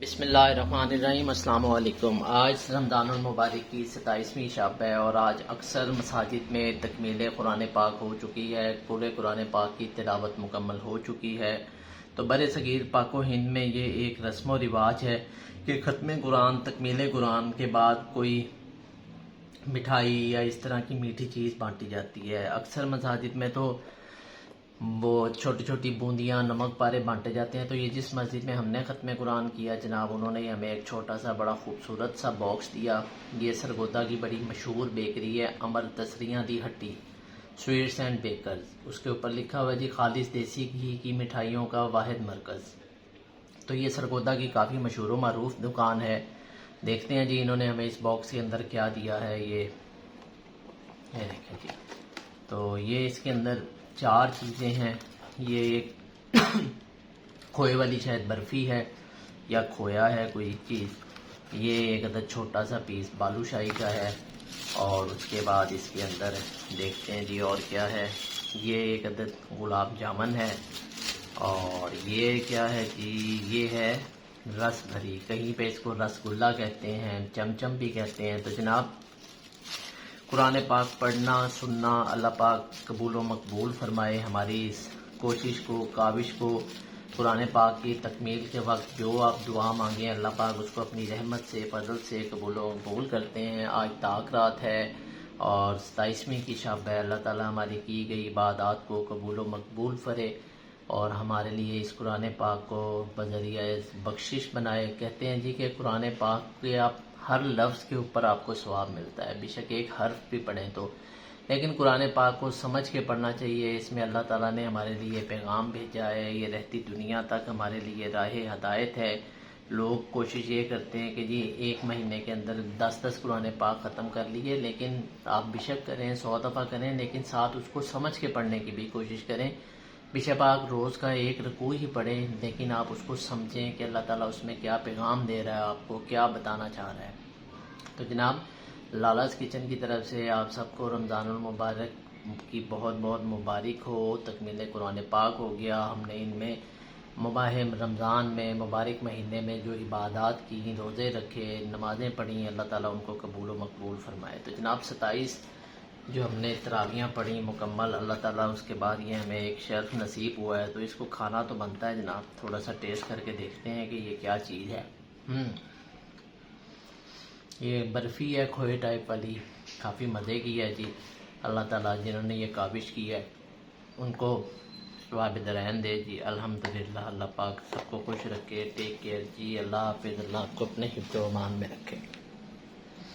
بسم اللہ الرحمن الرحیم۔ السلام علیکم۔ آج رمضان المبارک کی 27ویں شب ہے اور آج اکثر مساجد میں تکمیل قرآن پاک ہو چکی ہے، پورے قرآن پاک کی تلاوت مکمل ہو چکی ہے۔ تو بر صغیر پاک و ہند میں یہ ایک رسم و رواج ہے کہ ختم قرآن، تکمیل قرآن کے بعد کوئی مٹھائی یا اس طرح کی میٹھی چیز بانٹی جاتی ہے۔ اکثر مساجد میں تو وہ چھوٹی چھوٹی بوندیاں، نمک پارے بانٹے جاتے ہیں۔ تو یہ جس مسجد میں ہم نے ختم قرآن کیا جناب، انہوں نے ہمیں ایک چھوٹا سا بڑا خوبصورت سا باکس دیا۔ یہ سرگودا کی بڑی مشہور بیکری ہے، امر تسریاں دی ہٹی سویٹس اینڈ بیکرز۔ اس کے اوپر لکھا ہوا جی خالص دیسی گھی کی مٹھائیوں کا واحد مرکز۔ تو یہ سرگودا کی کافی مشہور و معروف دکان ہے۔ دیکھتے ہیں جی انہوں نے ہمیں اس باکس کے اندر کیا دیا ہے۔ یہ دیکھیں جی، تو یہ اس کے اندر 4 چیزیں ہیں۔ یہ ایک کھوئے والی شاید برفی ہے یا کھویا ہے کوئی چیز۔ یہ ایک عدد چھوٹا سا پیس بالو شاہی کا ہے، اور اس کے بعد اس کے اندر دیکھتے ہیں جی اور کیا ہے۔ یہ ایک عدد گلاب جامن ہے، اور یہ کیا ہے جی، یہ ہے رس بھری، کہیں پہ اس کو رس گلہ کہتے ہیں، چمچم بھی کہتے ہیں۔ تو جناب قرآن پاک پڑھنا سننا اللہ پاک قبول و مقبول فرمائے ہماری اس کوشش کو، کاوش کو۔ قرآن پاک کی تکمیل کے وقت جو آپ دعا مانگیں اللہ پاک اس کو اپنی رحمت سے، فضل سے قبول و مقبول کرتے ہیں۔ آج طاق رات ہے اور 27ویں کی شب ہے۔ اللہ تعالی ہماری کی گئی عبادات کو قبول و مقبول فرے اور ہمارے لیے اس قرآن پاک کو بذریعہ بخشش بنائے۔ کہتے ہیں جی کہ قرآن پاک کے آپ ہر لفظ کے اوپر آپ کو ثواب ملتا ہے، بے شک ایک حرف بھی پڑھیں تو، لیکن قرآن پاک کو سمجھ کے پڑھنا چاہیے۔ اس میں اللہ تعالیٰ نے ہمارے لیے پیغام بھیجا ہے، یہ رہتی دنیا تک ہمارے لیے راہ ہدایت ہے۔ لوگ کوشش یہ کرتے ہیں کہ جی ایک مہینے کے اندر 10 قرآن پاک ختم کر لیے، لیکن آپ بے شک کریں، 100 دفعہ کریں، لیکن ساتھ اس کو سمجھ کے پڑھنے کی بھی کوشش کریں۔ بے شک آپ روز کا ایک رکوع ہی پڑھیں، لیکن آپ اس کو سمجھیں کہ اللہ تعالیٰ اس میں کیا پیغام دے رہا ہے، آپ کو کیا بتانا چاہ رہا ہے۔ تو جناب لالا's کچن کی طرف سے آپ سب کو رمضان المبارک کی بہت بہت مبارک ہو۔ تکمیل قرآن پاک ہو گیا، ہم نے ان میں مباحم رمضان میں مبارک مہینے میں جو عبادات کی، روزے رکھے، نمازیں پڑھیں، اللہ تعالیٰ ان کو قبول و مقبول فرمائے۔ تو جناب 27 جو ہم نے تراویحاں پڑھی مکمل، اللہ تعالیٰ اس کے بعد یہ ہمیں ایک شرف نصیب ہوا ہے، تو اس کو کھانا تو بنتا ہے جناب۔ تھوڑا سا ٹیسٹ کر کے دیکھتے ہیں کہ یہ کیا چیز ہے۔ یہ برفی ہے کھوئے ٹائپ والی، کافی مزے کی ہے جی۔ اللہ تعالیٰ جنہوں نے یہ کاوش کی ہے ان کو ثواب درین دے جی، الحمدللہ۔ اللہ پاک سب کو خوش رکھے۔ ٹیک کیئر جی، اللہ حافظ، اللہ آپ کو اپنے حفظ و امان میں رکھے۔